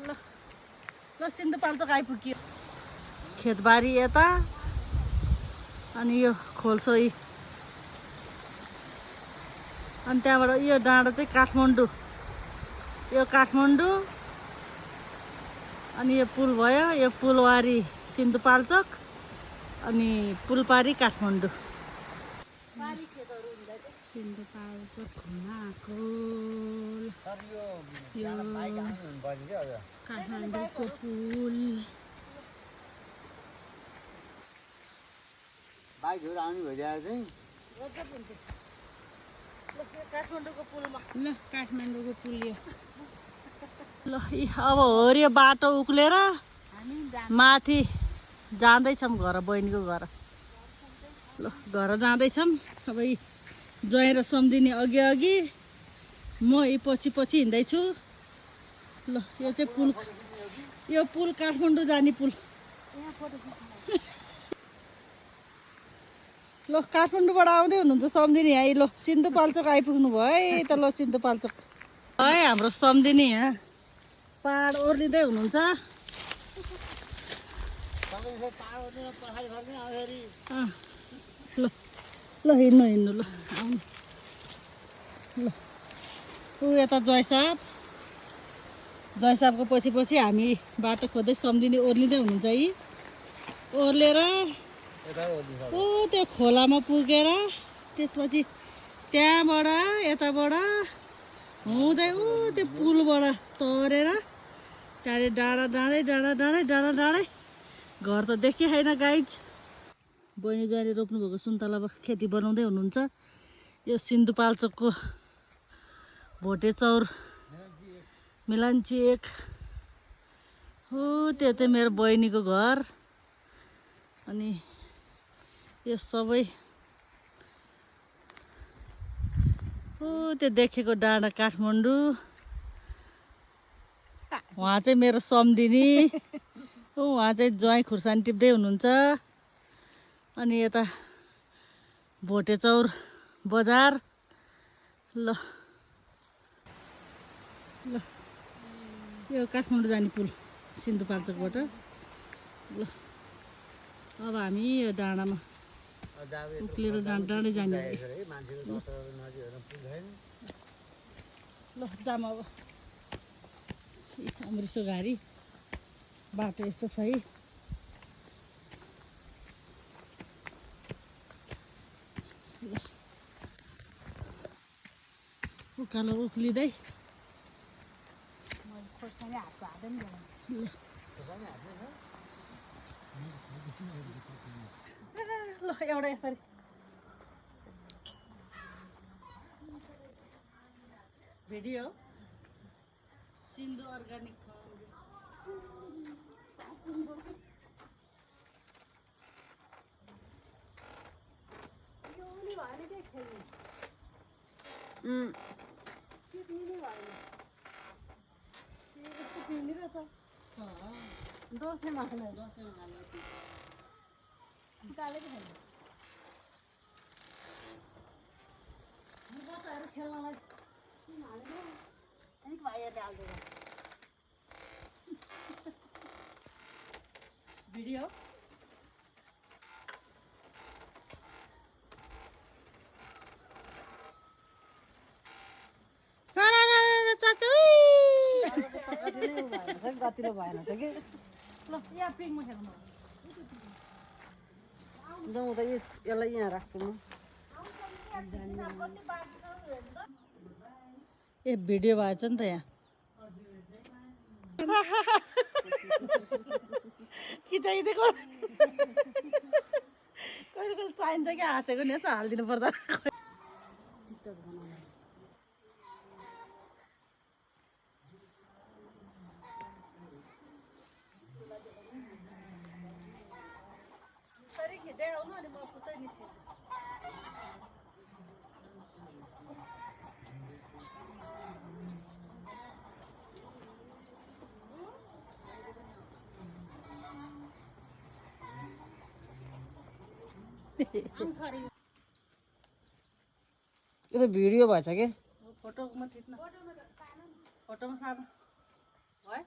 ल ल सिन्धुपाल्चोक आइपुग्यो खेतबारी यता अनि यो खोलसोई अनि त्यहाँबाट यो डाँडा चाहिँ काठमाडौँ यो काठमाडौँ अनि यो पुल भयो यो पुलवारी सिन्धुपाल्चोक अनि पुलपारी काठमाडौँ सिन्धुपाल्चोक घुमाएको यो काठमाडौँको पुल बाइकहरू आउने भइदिएर चाहिँ काठमाडौँको पुलमा ल काठमाडौँको पुल यो ल अब हरियो बाटो उक्लेर माथि जाँदैछौँ घर बहिनीको घर ल घर जाँदैछौँ अब यी ज्वाइँ र सम्धिनी अघि अघि म यी पछि पछि हिँड्दैछु ल यो चाहिँ पुल यो पुल काठमाडौँ जाने पुल ल काठमाडौँबाट आउँदै हुनुहुन्छ सम्धिनी यहाँ ल सिन्धुपाल्चोक आइपुग्नु भयो है त ल सिन्धुपाल्चोक है हाम्रो सम्धिनी यहाँ पहाड ओर्लिँदै हुनुहुन्छ ल ल हिँड्नु हिँड्नु ल आउनु ल ऊ यता जय साहबको पछि पछि हामी बाटो खोज्दै सम्धिनी ओर्लिँदै हुनुहुन्छ यी ओर्लेर ऊ त्यो खोलामा पुगेर त्यसपछि त्यहाँबाट यताबाट हुँदै ऊ त्यो पुलबाट तरेर त्यहाँदेखि डाँडा डाँडै डाँडा डाँडै डाँडा डाँडै घर त देखि छैन गाइज बहिनी ज्वाइँले रोप्नुभएको सुन्तलामा खेती बनाउँदै हुनुहुन्छ यो सिन्धुपाल्चोकको भोटे चौर मिलान्ची 1 हो त्यो चाहिँ मेरो बहिनीको घर अनि यो सबै हो त्यो देखेको डाँडा काठमाडौँ उहाँ चाहिँ मेरो सम्धिनी उहाँ चाहिँ ज्वाइँ खुर्सानी टिप्दै हुनुहुन्छ अनि यता भोटे चौर बजार ल ल यो काठमाडौँ जाने पुल सिन्धुपाल्चोकबाट ल अब हामी यो डाँडामा उक्लेर डाँडै जाने ल जाम अब अमृसो गाडी बाटो यस्तो छ है उकालो उक्लिँदै ल एउटा यसरी भिडियो सिन्धु अर्ग्यानिक दसैँमा बच्चाहरू खेल्नलाई अलिक भाइहरूले हाल्दैन भिडियो गतिलो भएन छ कि ल यहाँ पिङमा खेल्नु जाउँ त यसलाई यहाँ राख्छु म ए भिडियो भएछ नि त यहाँ खिचाइदिएको कहिले कहिले चाहिन्छ क्या हाँसेको नि यसो हालिदिनु पर्दा खिच्दै आउनु अनि म फुटै निस्किन्छु यो त भिडियो भएछ के फोटोमा थिच्न फोटोमा सानो भयो